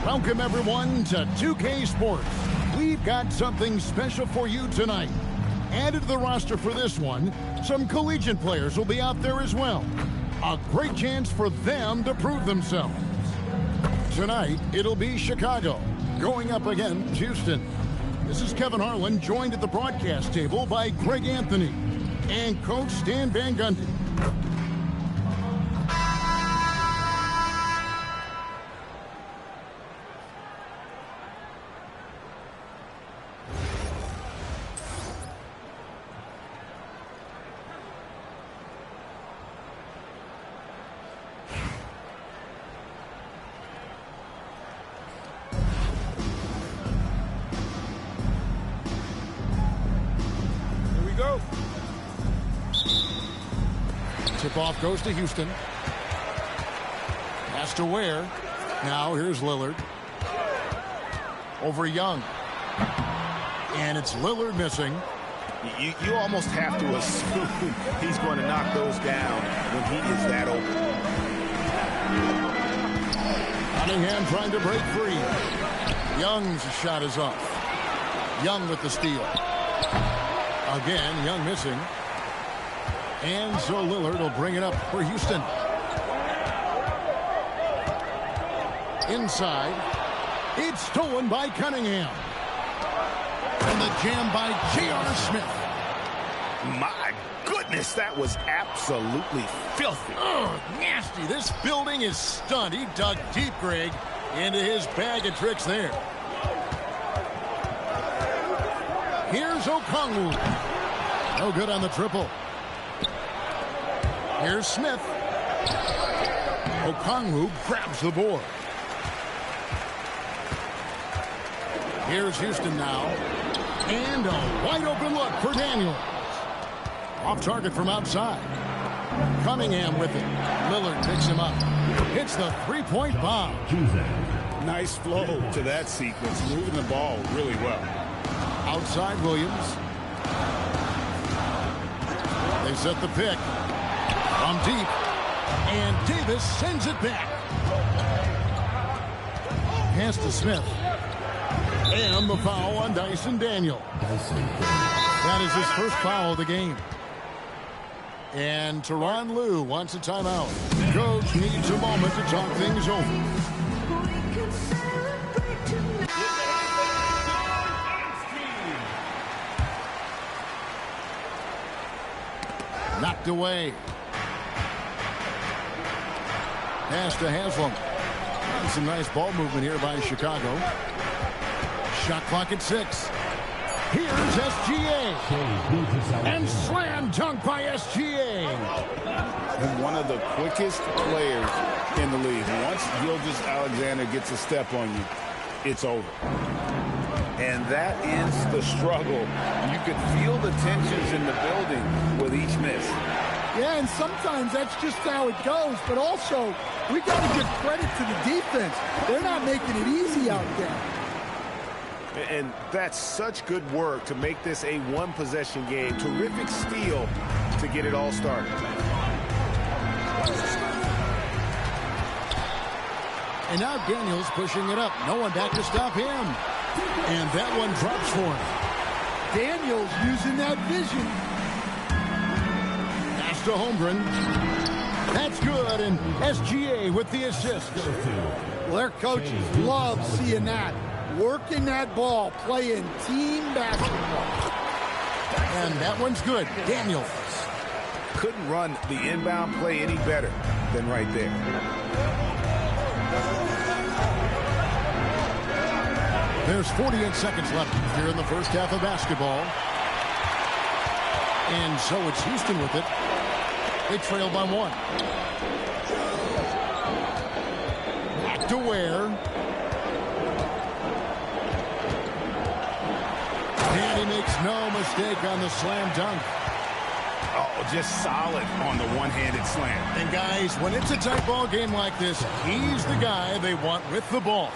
Welcome, everyone, to 2K Sports. We've got something special for you tonight. Added to the roster for this one, some collegiate players will be out there as well. A great chance for them to prove themselves. Tonight, it'll be Chicago going up against Houston. This is Kevin Harlan, joined at the broadcast table by Greg Anthony and Coach Stan Van Gundy. Tip-off goes to Houston. Pass to Ware. Now here's Lillard. Over Young. And it's Lillard missing. You almost have to assume he's going to knock those down when he is that open. Cunningham trying to break free. Young's shot is off. Young with the steal. Again, Young missing. And so Lillard will bring it up for Houston. Inside. It's stolen by Cunningham. And the jam by J.R. Smith. My goodness, that was absolutely filthy. Oh, nasty. This building is stunned. He dug deep, Greg, into his bag of tricks there. Here's Okongwu. No good on the triple. Here's Smith. Okongwu grabs the board. Here's Houston now. And a wide open look for Daniels. Off target from outside. Cunningham with it. Lillard picks him up. Hits the three-point bomb. Nice flow to that sequence. Moving the ball really well. Outside Williams. They set the pick. From deep, and Davis sends it back. Pass to Smith. And the foul on Dyson Daniels. That is his first foul of the game. And Tyronn Lue wants a timeout. Coach needs a moment to talk things over. Knocked away. Pass to Haslam. Some nice ball movement here by Chicago. Shot clock at 6. Here's SGA. And slam dunk by SGA. And one of the quickest players in the league. Once Gilgeous-Alexander gets a step on you, it's over. And that ends the struggle. You could feel the tensions in the building with each miss. Yeah, and sometimes that's just how it goes. But also, we got to give credit to the defense. They're not making it easy out there. And that's such good work to make this a one-possession game. Terrific steal to get it all started. And now Daniels pushing it up. No one back to stop him. And that one drops for him. Daniels using that vision. To Holmgren. That's good, and SGA with the assist. Well, their coaches love seeing that. Working that ball, playing team basketball. And that one's good. Daniels. Couldn't run the inbound play any better than right there. There's 48 seconds left here in the first half of basketball. And so it's Houston with it. They trail by 1. Back to Ware. And he makes no mistake on the slam dunk. Oh, just solid on the one-handed slam. And guys, when it's a tight ball game like this, he's the guy they want with the ball.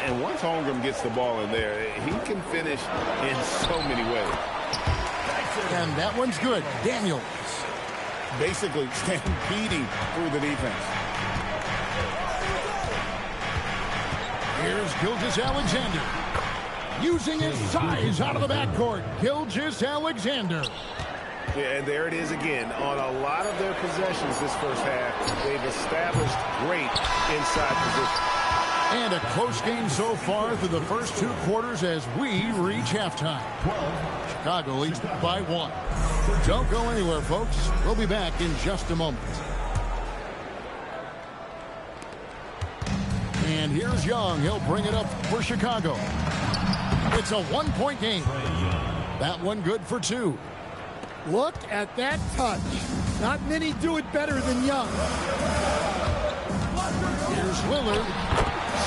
And once Holmgren gets the ball in there, he can finish in so many ways. And that one's good. Daniels. Basically stampeding through the defense. Here's Gilgeous-Alexander. Using his size out of the backcourt. Gilgeous-Alexander. Yeah, and there it is again. On a lot of their possessions this first half, they've established great inside position. And a close game so far through the first 2 quarters as we reach halftime. Chicago leads by 1. Don't go anywhere, folks. We'll be back in just a moment. And here's Young. He'll bring it up for Chicago. It's a 1-point game. That one good for 2. Look at that touch. Not many do it better than Young. Here's Lillard.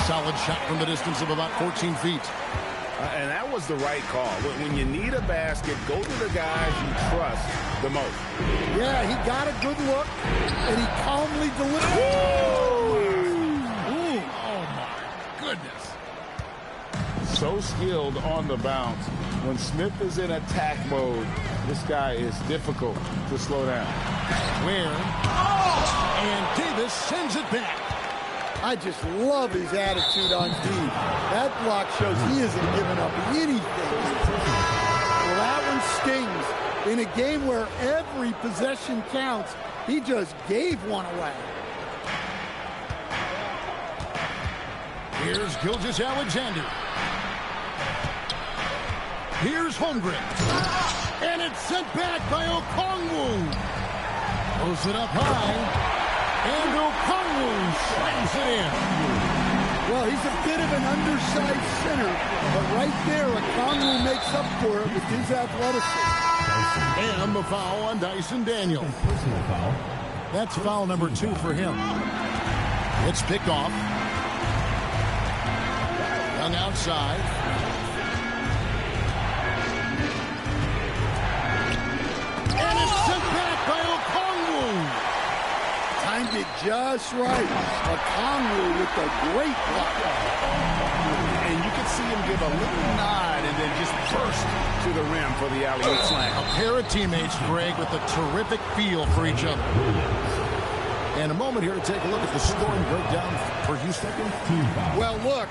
Solid shot from the distance of about 14 feet. And that was the right call. When you need a basket, go to the guys you trust the most. Yeah, he got a good look, and he calmly delivered. Ooh. Oh, my goodness. So skilled on the bounce. When Smith is in attack mode, this guy is difficult to slow down. Where? And Davis sends it back. I just love his attitude on D. That block shows he isn't giving up anything. Well, that one stings. In a game where every possession counts, he just gave one away. Here's Gilgeous-Alexander. Here's Holmgren. And it's sent back by Okongwu. Throws it up high. And Okongwu slams it in. Well, he's a bit of an undersized center, but right there, Okongwu makes up for it with his athleticism. And the foul on Dyson Daniel. That's foul number 2 for him. It's picked off. Young outside. And it's sent back by Okongwu. Timed it just right. Okongwu with a great block. And you can see him give a little nod and then just burst to the rim for the alley-oop slam. A pair of teammates, Greg, with a terrific feel for each other. And a moment here to take a look at the scoring breakdown for Houston. Well, look,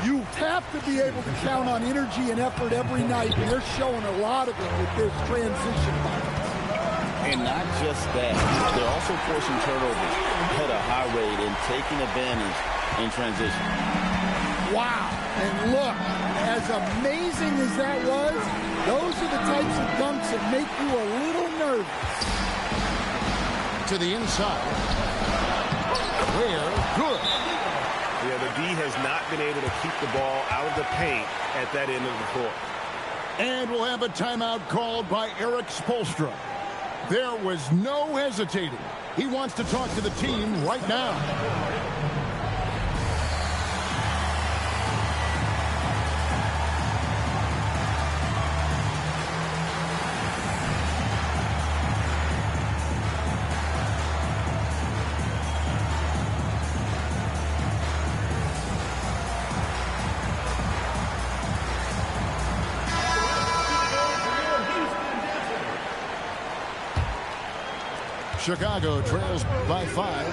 you have to be able to count on energy and effort every night, and they're showing a lot of it with this transition. And not just that, they're also forcing turnovers at a high rate and taking advantage in transition. Wow. And look, as amazing as that was, those are the types of dunks that make you a little nervous. To the inside. Where? Good. Yeah, the D has not been able to keep the ball out of the paint at that end of the court. And we'll have a timeout called by Erik Spoelstra. There was no hesitating. He wants to talk to the team right now. Chicago trails by 5.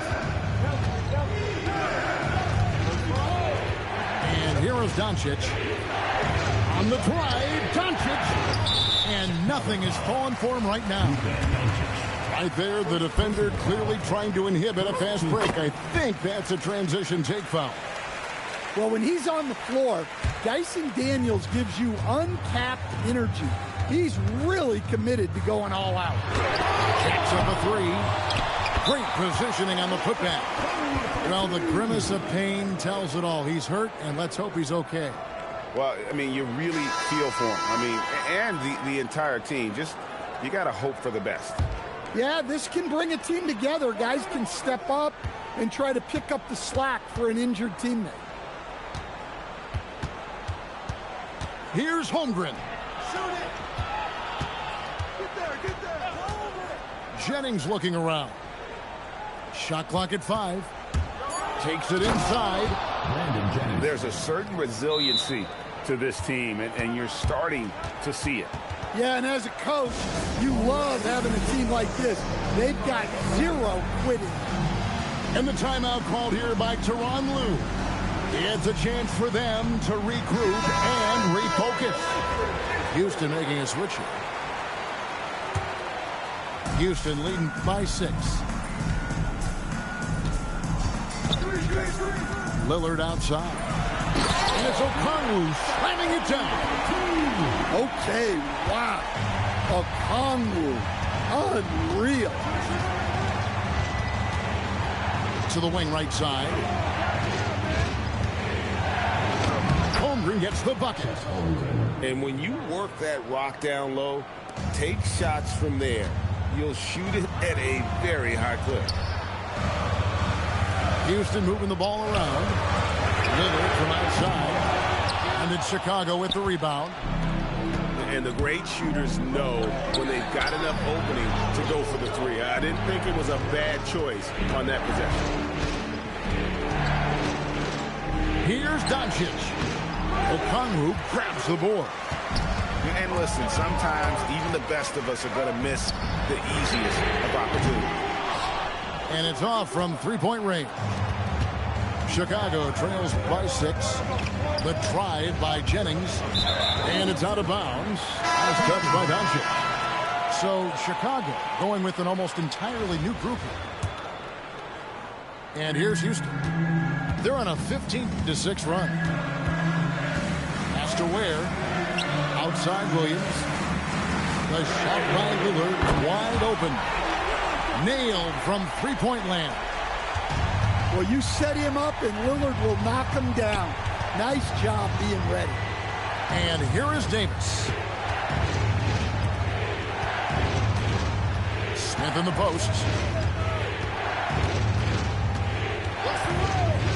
And here is Doncic. On the drive, Doncic. And nothing is falling for him right now. Right there, the defender clearly trying to inhibit a fast break. I think that's a transition take foul. Well, when he's on the floor, Dyson Daniels gives you uncapped energy. He's really committed to going all out. Jacks up a 3. Great positioning on the putback. Well, the grimace of pain tells it all. He's hurt, and let's hope he's okay. Well, I mean, you really feel for him. I mean, and the entire team. Just, you got to hope for the best. Yeah, this can bring a team together. Guys can step up and try to pick up the slack for an injured teammate. Here's Holmgren. Shoot it! Get there! Jennings looking around. Shot clock at 5. Takes it inside. There's a certain resiliency to this team, and you're starting to see it. Yeah, and as a coach, you love having a team like this. They've got 0 quitting. And the timeout called here by Tyronn Lue. It's a chance for them to regroup and refocus. Houston making a switch here. Houston leading by 6. Lillard outside. And it's Okongwu slamming it down. Okay, wow. Okongwu, unreal. To the wing right side. Holmgren gets the bucket. And when you work that rock down low, take shots from there. You'll shoot it at a very high clip. Houston moving the ball around. Lillard from outside. And it's Chicago with the rebound. And the great shooters know when they've got enough opening to go for the three. I didn't think it was a bad choice on that possession. Here's Doncic. Okongwu grabs the board. And listen, sometimes even the best of us are going to miss the easiest of opportunities. And it's off from three-point range. Chicago trails by 6. The drive by Jennings. And it's out of bounds. As touched by Doncic. So Chicago going with an almost entirely new group here. And here's Houston. They're on a 15-6 run. Pass to Ware. Outside Williams. The shot by Lillard wide open. Nailed from three-point land. Well, you set him up and Lillard will knock him down. Nice job being ready. And here is Davis. Smith in the post.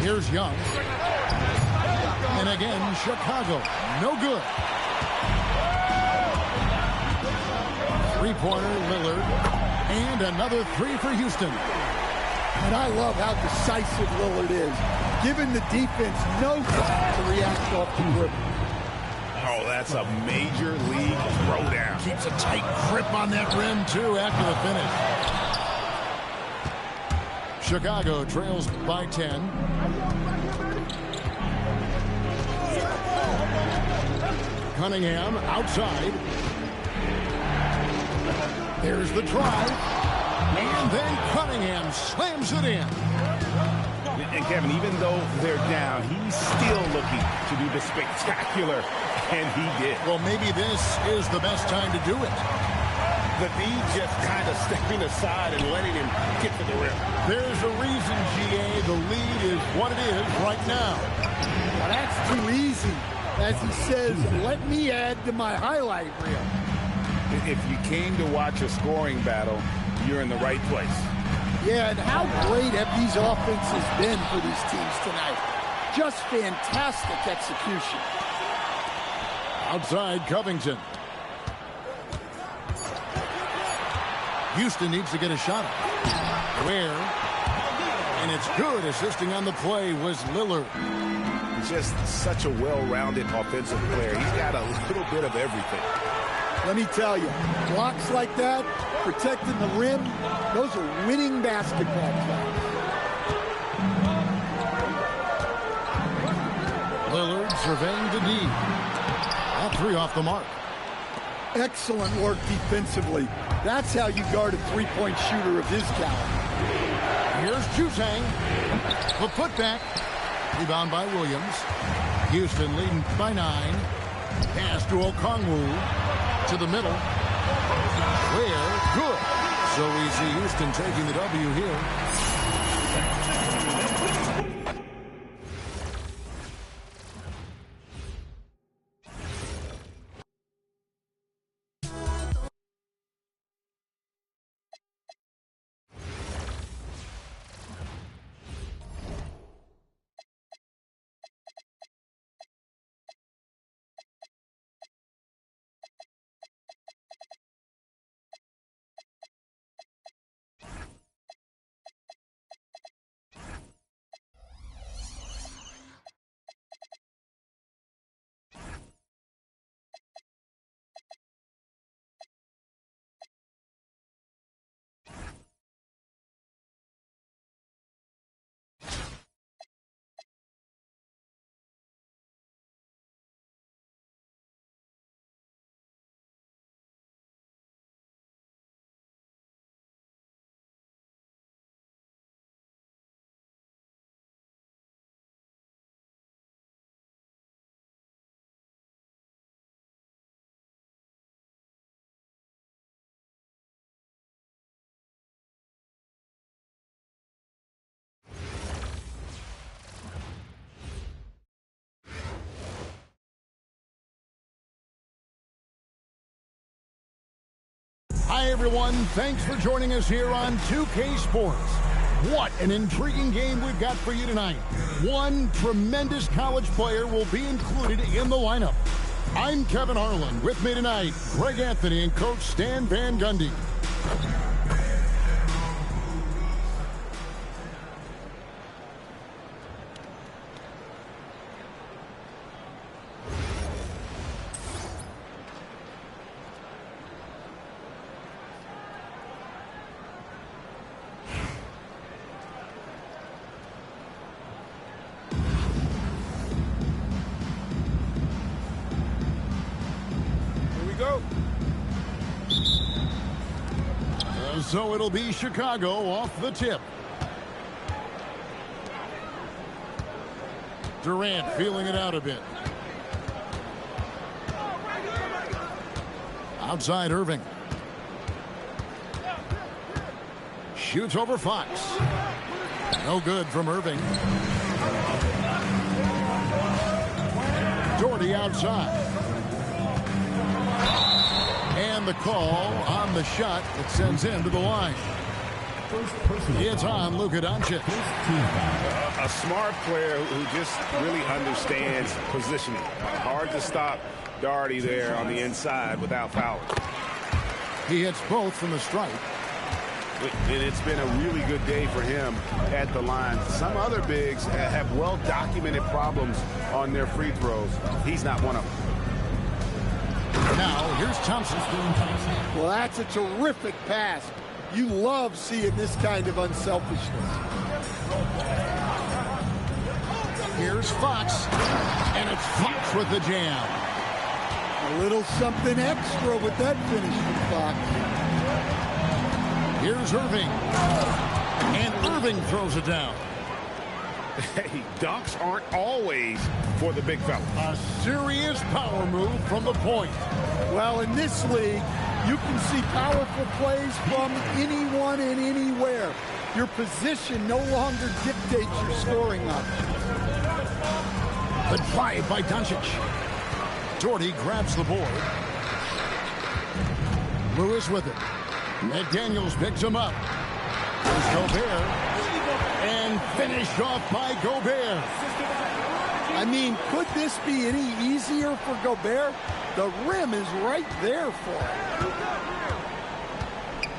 Here's Young. And again, Chicago. No good. Three-pointer, Lillard. And another 3 for Houston. And I love how decisive Lillard is. Giving the defense no time to react off the grip. Oh, that's a major league throwdown. Keeps a tight grip on that rim, too, after the finish. Chicago trails by 10. Cunningham outside. There's the drive. And then Cunningham slams it in. And Kevin, even though they're down, he's still looking to do the spectacular, and he did. Well, maybe this is the best time to do it. The D just kind of stepping aside and letting him get to the rim. There's a reason, GA, the lead is what it is right now. Well, that's too easy. As he says, let me add to my highlight reel. If you came to watch a scoring battle, you're in the right place. Yeah, and how great have these offenses been for these teams tonight? Just fantastic execution. Outside Covington. Houston needs to get a shot. Ware. And it's good. Assisting on the play was Lillard. Just such a well-rounded offensive player. He's got a little bit of everything. Let me tell you, blocks like that, protecting the rim, those are winning basketball plays. Lillard surveying the D. That 3 off the mark. Excellent work defensively. That's how you guard a three-point shooter of his caliber. Here's Jutang. The putback. Rebound by Williams. Houston leading by 9. Pass to Okongwu. To the middle. Where? Good. So we see Houston taking the W here. Hi, everyone. Thanks for joining us here on 2K Sports. What an intriguing game we've got for you tonight. One tremendous college player will be included in the lineup. I'm Kevin Harlan. With me tonight, Greg Anthony and Coach Stan Van Gundy. So it'll be Chicago off the tip. Durant feeling it out a bit. Outside Irving. Shoots over Fox. No good from Irving. Doherty outside. And the call on the shot that sends him to the line. It's on Luka Doncic. A smart player who just really understands positioning. Hard to stop Doherty there on the inside without fouling. He hits both from the stripe. And it's been a really good day for him at the line. Some other bigs have well-documented problems on their free throws. He's not one of them. Now, here's Thompson. Well, that's a terrific pass. You love seeing this kind of unselfishness. Here's Fox. And it's Fox with the jam. A little something extra with that finish from Fox. Here's Irving. And Irving throws it down. Hey, dunks aren't always for the big fella. A serious power move from the point. Well, in this league, you can see powerful plays from anyone and anywhere. Your position no longer dictates your scoring options. The drive by Doncic. Doherty grabs the board. Lewis with it. McDaniels picks him up. There's Gobert. And finished off by Gobert. I mean, could this be any easier for Gobert? The rim is right there for him.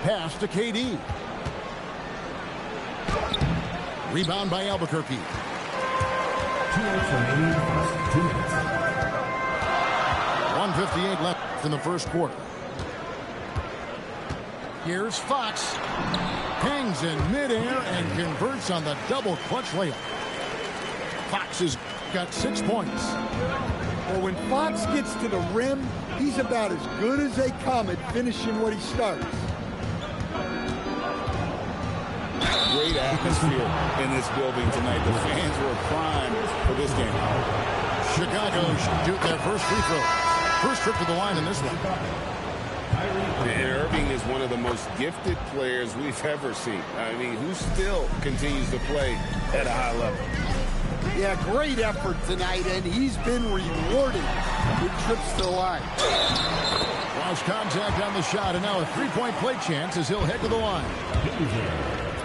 Pass to KD. Rebound by Albuquerque. 1:58 left in the first quarter. Here's Fox. Hangs in midair and converts on the double clutch layup. Fox has got 6 points. Well, when Fox gets to the rim, he's about as good as they come at finishing what he starts. Great atmosphere in this building tonight. The fans were primed for this game. Chicago should shoot their first free throw. First trip to the line in this one. And Irving is one of the most gifted players we've ever seen. I mean, who still continues to play at a high level. Yeah, great effort tonight, and he's been rewarded with trips to the line. Lost contact on the shot, and now a three-point play chance as he'll head to the line.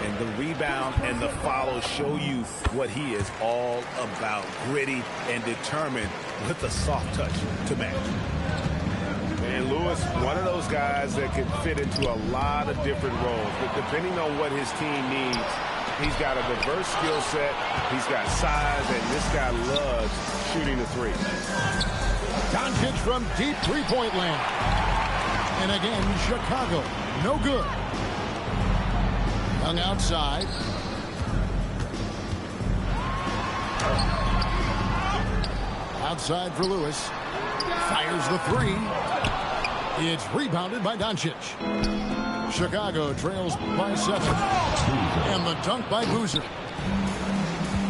And the rebound and the follow show you what he is all about. Gritty and determined with a soft touch to match. And Lewis, one of those guys that can fit into a lot of different roles. But depending on what his team needs, he's got a diverse skill set. He's got size, and this guy loves shooting the three. Doncic from deep three-point land. And again, Chicago, no good. Young outside. Outside for Lewis. Fires the three. It's rebounded by Doncic. Chicago trails by 7. And the dunk by Boozer.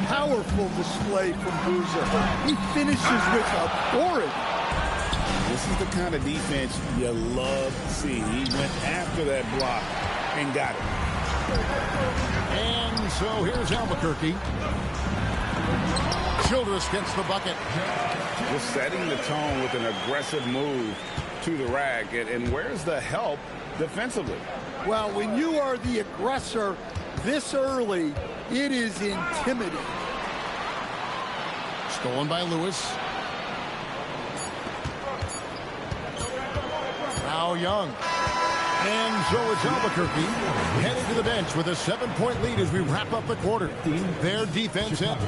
Powerful display from Boozer. He finishes with authority. This is the kind of defense you love to see. He went after that block and got it. And so here's Albuquerque. Childress gets the bucket. Just setting the tone with an aggressive move to the rack. And where's the help defensively? Well, when you are the aggressor this early, it is intimidating. Stolen by Lewis. Now Young. And so it's Albuquerque heading to the bench with a 7-point lead as we wrap up the quarter. Their defense ends.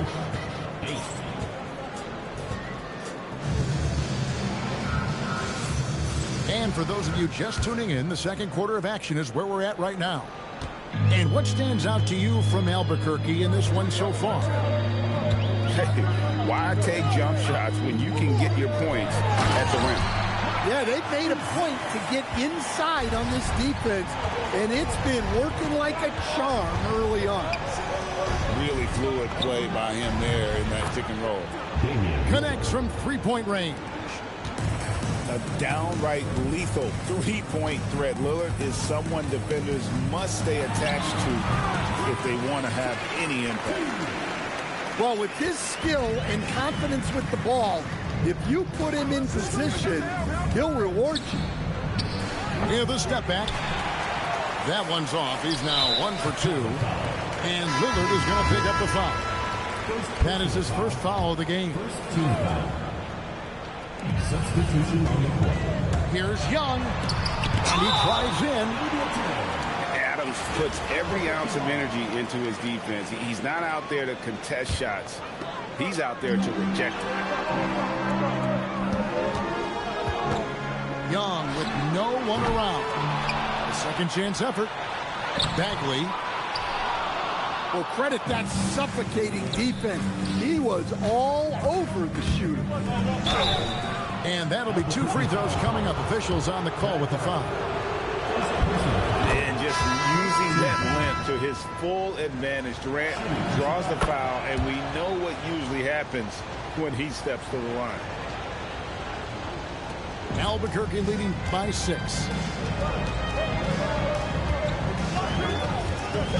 And for those of you just tuning in, the second quarter of action is where we're at right now. And what stands out to you from Albuquerque in this one so far? Hey, why take jump shots when you can get your points at the rim? Yeah, they've made a point to get inside on this defense, and it's been working like a charm early on. Really fluid play by him there in that pick and roll. Connects from three-point range. A downright lethal three-point threat. Lillard is someone defenders must stay attached to if they want to have any impact. Well, with his skill and confidence with the ball, if you put him in position, he'll reward you. Yeah, the step back. That one's off. He's now 1 for 2. And Lillard is going to pick up the foul. That is his first foul of the game. Substitution on the court. Here's Young. And he drives in. Adams puts every ounce of energy into his defense. He's not out there to contest shots. He's out there to reject it. Young with no one around. A second chance effort. Bagley. Well, credit that suffocating defense. He was all over the shooter. And that'll be 2 free throws coming up. Officials on the call with the foul. And just using that length to his full advantage. Durant draws the foul, and we know what usually happens when he steps to the line. Albuquerque leading by 6.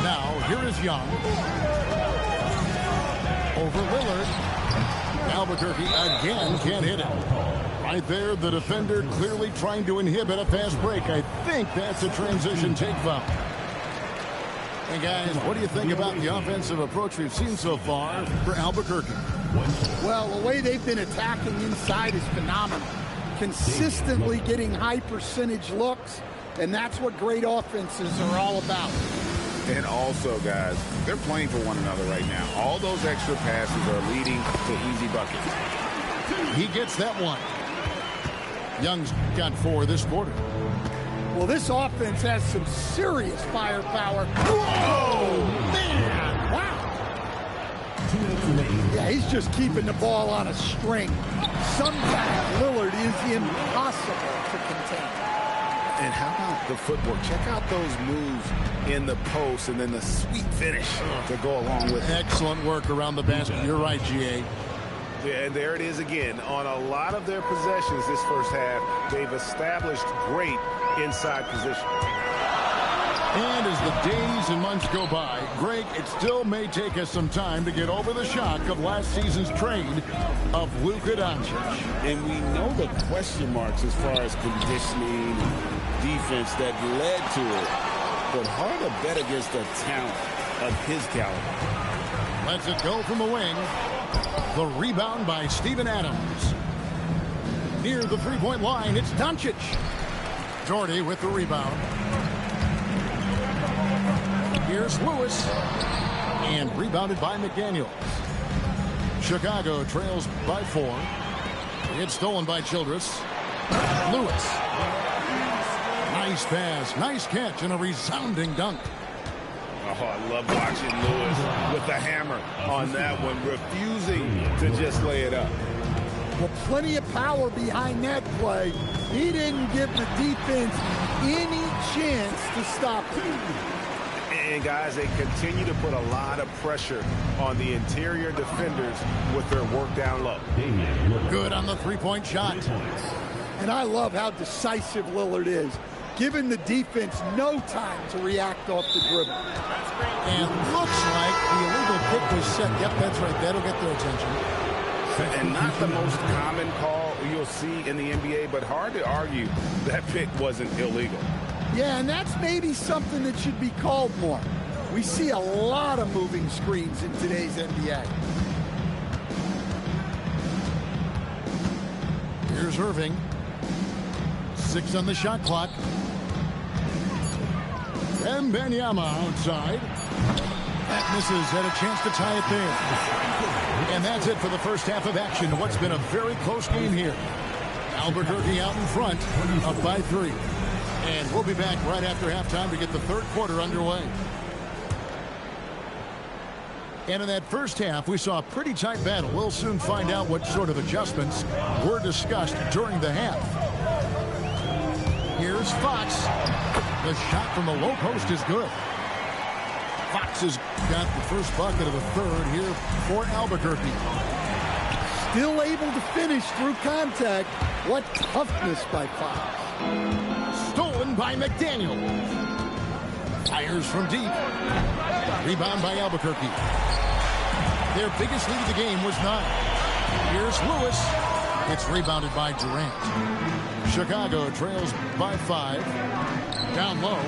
Now, here is Young. Over Lillard. Albuquerque again can't hit it. Right there, the defender clearly trying to inhibit a fast break. I think that's a transition take foul. Hey, guys, what do you think about the offensive approach we've seen so far for Albuquerque? Well, the way they've been attacking inside is phenomenal. Consistently getting high percentage looks, and that's what great offenses are all about. And also, guys, they're playing for one another right now. All those extra passes are leading to easy buckets. He gets that one. Young's got 4 this quarter. Well, this offense has some serious firepower. Whoa, man! Wow. Yeah, he's just keeping the ball on a string. Sometimes Lillard is impossible to contain. And how about the footwork? Check out those moves in the post and then the sweet finish to go along with it. Excellent work around the basket. You're right, GA. Yeah, and there it is again. On a lot of their possessions this first half, they've established great inside position. And as the days and months go by, Greg, it still may take us some time to get over the shock of last season's trade of Luka Doncic. And we know the question marks as far as conditioning and defense that led to it. But hard to bet against the talent of his caliber. Lets it go from the wing. The rebound by Steven Adams. Near the three-point line, it's Doncic. Jordy with the rebound. Here's Lewis. And rebounded by McDaniels. Chicago trails by 4. It's stolen by Childress. Lewis. Nice pass, nice catch, and a resounding dunk. Oh, I love watching Lewis with the hammer on that one, refusing to just lay it up. Well, plenty of power behind that play. He didn't give the defense any chance to stop him. And, guys, they continue to put a lot of pressure on the interior defenders with their work down low. Good on the three-point shot. And I love how decisive Lillard is. giving the defense no time to react off the dribble. And looks like the illegal kick was set. Yep, that's right. That'll get their attention. And not the most common call you'll see in the NBA, but hard to argue that pick wasn't illegal. Yeah, and that's maybe something that should be called more. We see a lot of moving screens in today's NBA. Here's Irving. 6 on the shot clock. Wembanyama outside. That misses. Had a chance to tie it there. And that's it for the first half of action. What's been a very close game here. Albuquerque out in front, up by 3. And we'll be back right after halftime to get the third quarter underway. And in that first half, we saw a pretty tight battle. We'll soon find out what sort of adjustments were discussed during the half. Here's Fox. The shot from the low post is good. Fox has got the first bucket of the third here for Albuquerque. Still able to finish through contact. What toughness by Fox. Stolen by McDaniel. Fires from deep. Rebound by Albuquerque. Their biggest lead of the game was 9. Here's Lewis. It's rebounded by Durant. Chicago trails by 5. Down low.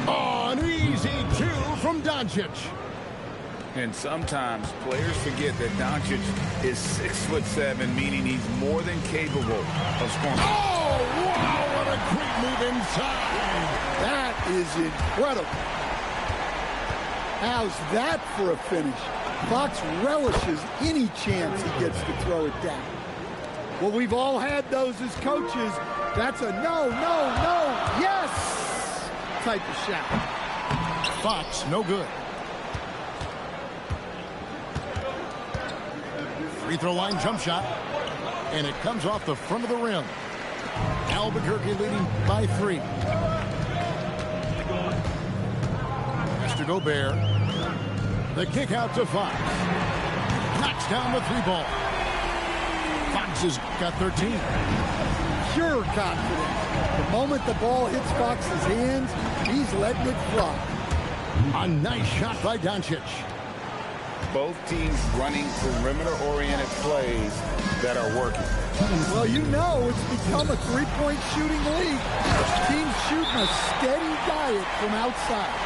Oh, an easy 2 from Doncic. And sometimes players forget that Doncic is 6'7", meaning he's more than capable of scoring. Oh, wow, what a great move inside. That is incredible. How's that for a finish? Fox relishes any chance he gets to throw it down. Well, we've all had those as coaches. That's a no, yes type of shot. Fox, no good. Free throw line jump shot. And it comes off the front of the rim. Albuquerque leading by 3. Mr. Gobert. The kick out to Fox. Knocks down the 3-ball. Fox has got 13. Pure confidence. The moment the ball hits Fox's hands, he's letting it fly. A nice shot by Doncic. Both teams running perimeter-oriented plays that are working. Well, you know it's become a three-point shooting league. Teams shooting a steady diet from outside.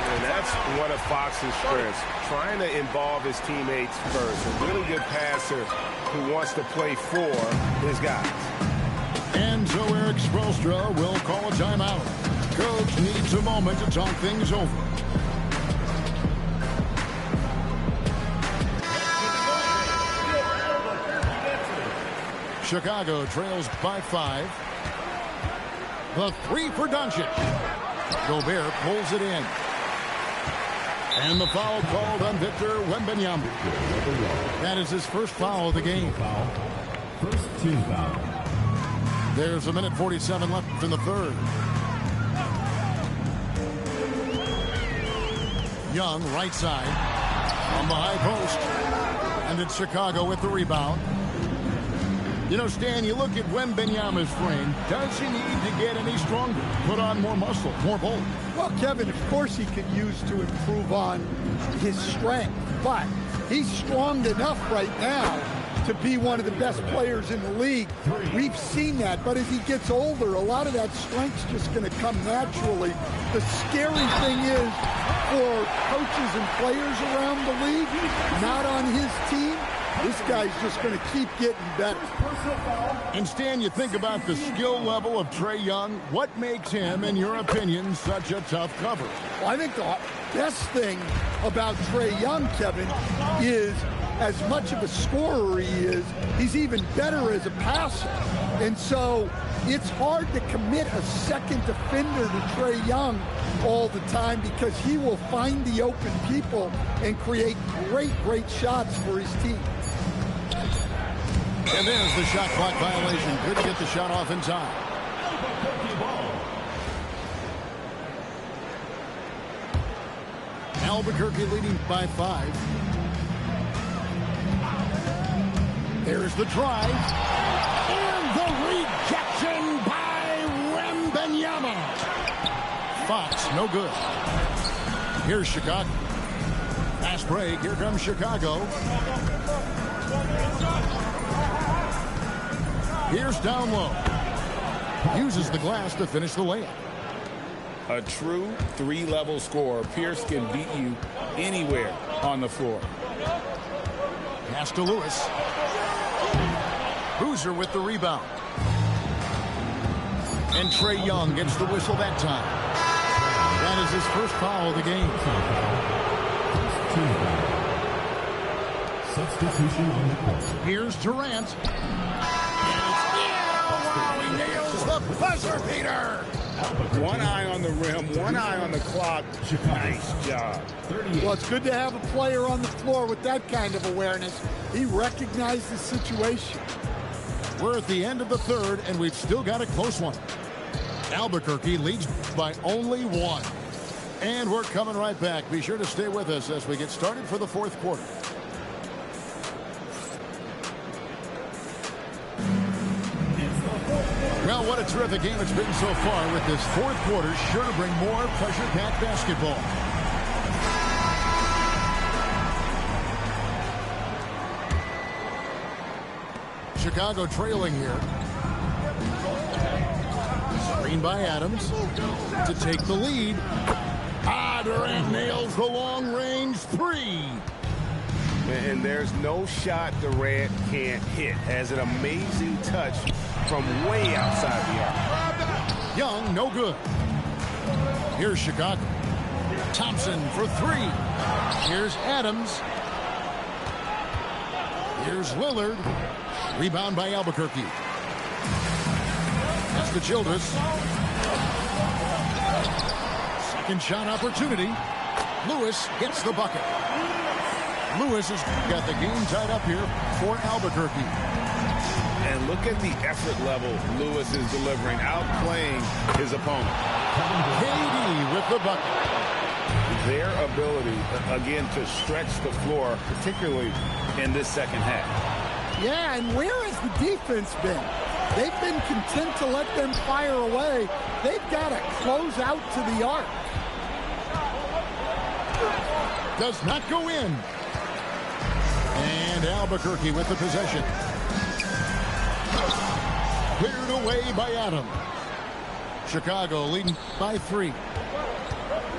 And that's one of Fox's strengths, trying to involve his teammates first. A really good passer who wants to play for his guys. And so Eric Spoelstra will call a timeout. Coach needs a moment to talk things over. Chicago trails by 5. The 3 for Doncic. Gobert pulls it in. And the foul called on Victor Wembanyama. That is his first foul of the game. First team foul. There's a minute 47 left in the third. Young, right side, on the high post. And it's Chicago with the rebound. You know, Stan, you look at Wembanyama's frame. Does he need to get any stronger? Put on more muscle, more bulk? Well, Kevin, of course he could use to improve on his strength. But he's strong enough right now to be one of the best players in the league. We've seen that. But as he gets older, a lot of that strength's just going to come naturally. The scary thing is for coaches and players around the league, not on his team, this guy's just going to keep getting better. And Stan, you think about the skill level of Trae Young. What makes him, in your opinion, such a tough cover? Well, I think the best thing about Trae Young, Kevin, is as much of a scorer he is, he's even better as a passer. And so it's hard to commit a second defender to Trae Young all the time because he will find the open people and create great shots for his team. And there's the shot clock violation. Couldn't get the shot off in time. Albuquerque leading by 5. There's the drive. And the rejection by Wembanyama. Fox, no good. Here's Chicago. Fast break. Here comes Chicago. Here's down low. Uses the glass to finish the layup. A true three-level scorer. Pierce can beat you anywhere on the floor. Pass to Lewis. Boozer with the rebound. And Trae Young gets the whistle that time. That is his first foul of the game. Substitution on the court. Here's Durant. He nails the buzzer beater. One eye on the rim, one eye on the clock. Nice job. Well, it's good to have a player on the floor with that kind of awareness. He recognized the situation. We're at the end of the third, and we've still got a close one. Albuquerque leads by only one. And we're coming right back. Be sure to stay with us as we get started for the fourth quarter. Well, what a terrific game it's been so far, with this fourth quarter sure to bring more pressure-packed basketball. Chicago trailing here. Screen by Adams to take the lead. Durant nails the long-range three. And there's no shot Durant can't hit. Has an amazing touch from way outside the arc. Young, no good. Here's Chicago. Thompson for three. Here's Adams. Here's Lillard. Rebound by Albuquerque. That's the Childress. Second shot opportunity. Lewis gets the bucket. Lewis has got the game tied up here for Albuquerque. And look at the effort level Lewis is delivering, outplaying his opponent. KD with the bucket. Their ability, again, to stretch the floor, particularly in this second half. Yeah, and where has the defense been? They've been content to let them fire away. They've got to close out to the arc. Does not go in. And Albuquerque with the possession. Cleared away by Adams. Chicago leading by 3.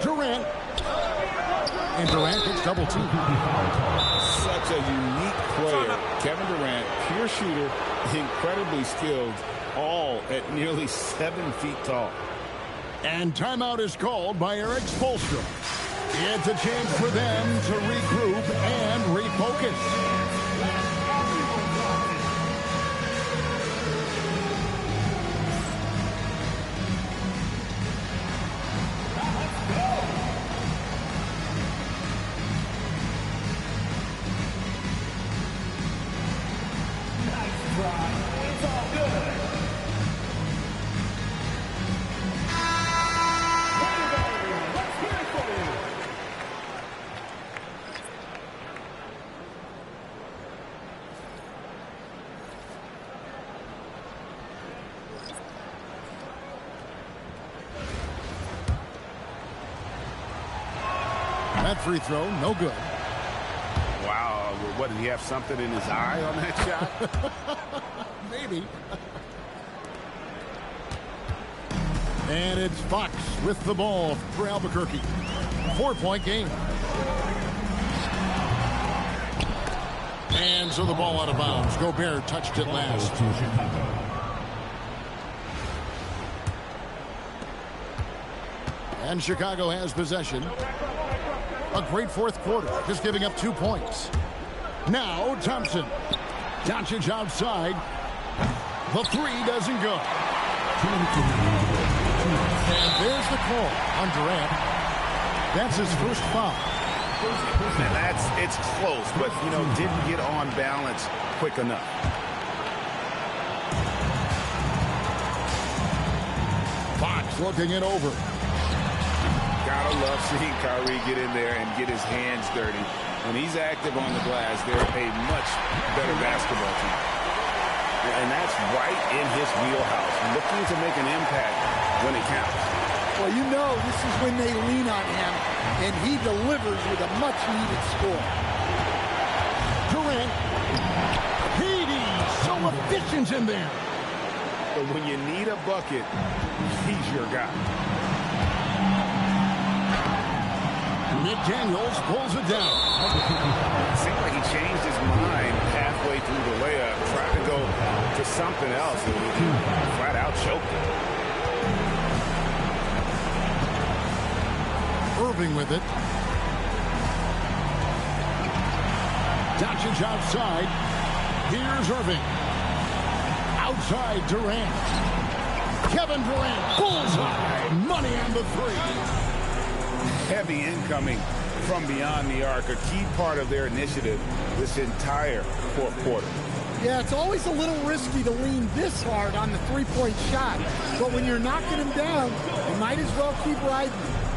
Durant. And Durant gets double team. Such a unique player. Kevin Durant, pure shooter, incredibly skilled, all at nearly 7 feet tall. And timeout is called by Eric Spoelstra. It's a chance for them to regroup and refocus. That free throw, no good. Wow, what, did he have something in his eye on that shot? Maybe. And it's Fox with the ball for Albuquerque. 4-point game. And so the ball out of bounds. Gobert touched it last. And Chicago has possession. A great fourth quarter, just giving up 2 points. Now Thompson. Doncic outside. The three doesn't go. And there's the call on Durant. That's his first foul. And it's close, but, didn't get on balance quick enough. Fox looking it over. Gotta love seeing Kyrie get in there and get his hands dirty. When he's active on the glass, they're a much better basketball team. And that's right in his wheelhouse, looking to make an impact when it counts. Well, you know this is when they lean on him, and he delivers with a much-needed score. Durant. Hades, so efficient in there. But when you need a bucket, he's your guy. McDaniels pulls it down. It seemed like he changed his mind halfway through the layup, tried to go to something else, and he flat out choked it. Irving with it. Doncic outside. Here's Irving. Outside Durant. Kevin Durant. Bullseye. Money on the three. Heavy incoming from beyond the arc, a key part of their initiative this entire fourth quarter. Yeah, it's always a little risky to lean this hard on the three-point shot, but when you're knocking him down, you might as well keep riding him.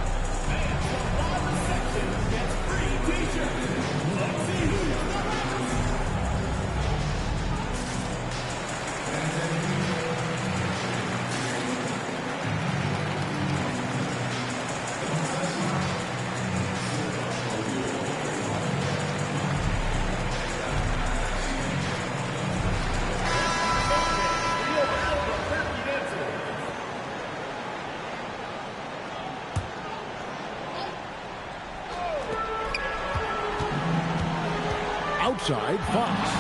Outside, Fox.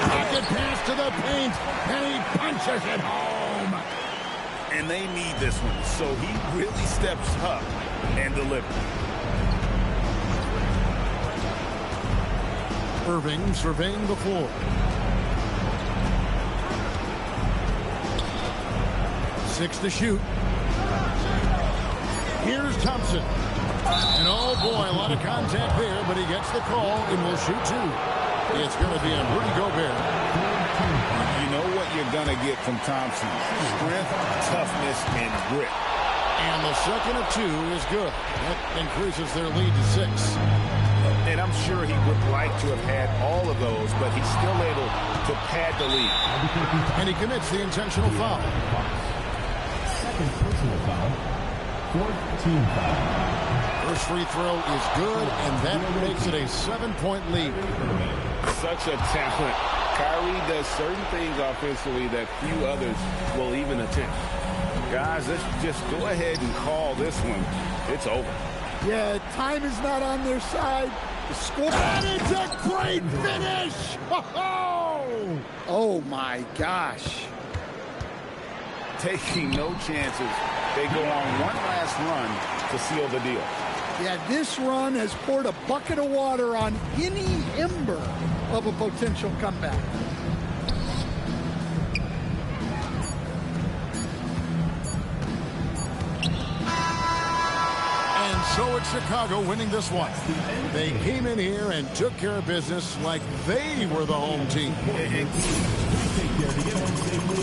Pocket pass to the paint, and he punches it home. And they need this one, so he really steps up and delivers. Irving surveying the floor. 6 to shoot. Here's Thompson. And oh boy, a lot of contact there, but he gets the call and will shoot 2. It's going to be on Rudy Gobert. You know what you're going to get from Thompson. Strength, toughness, and grit. And the second of 2 is good. That increases their lead to 6. And I'm sure he would like to have had all of those, but he's still able to pad the lead. And he commits the intentional foul. Second personal foul. Fourth team foul. First free throw is good, and that makes it a 7-point lead. Such a talent. Kyrie does certain things offensively that few others will even attempt. Guys, let's just go ahead and call this one. It's over. Yeah, time is not on their side. The score. And it's a great finish! Oh, oh my gosh. Taking no chances. They go on one last run to seal the deal. Yeah, this run has poured a bucket of water on any ember of a potential comeback. and so it's Chicago winning this one. They came in here and took care of business like they were the home team. Take care to get home safely.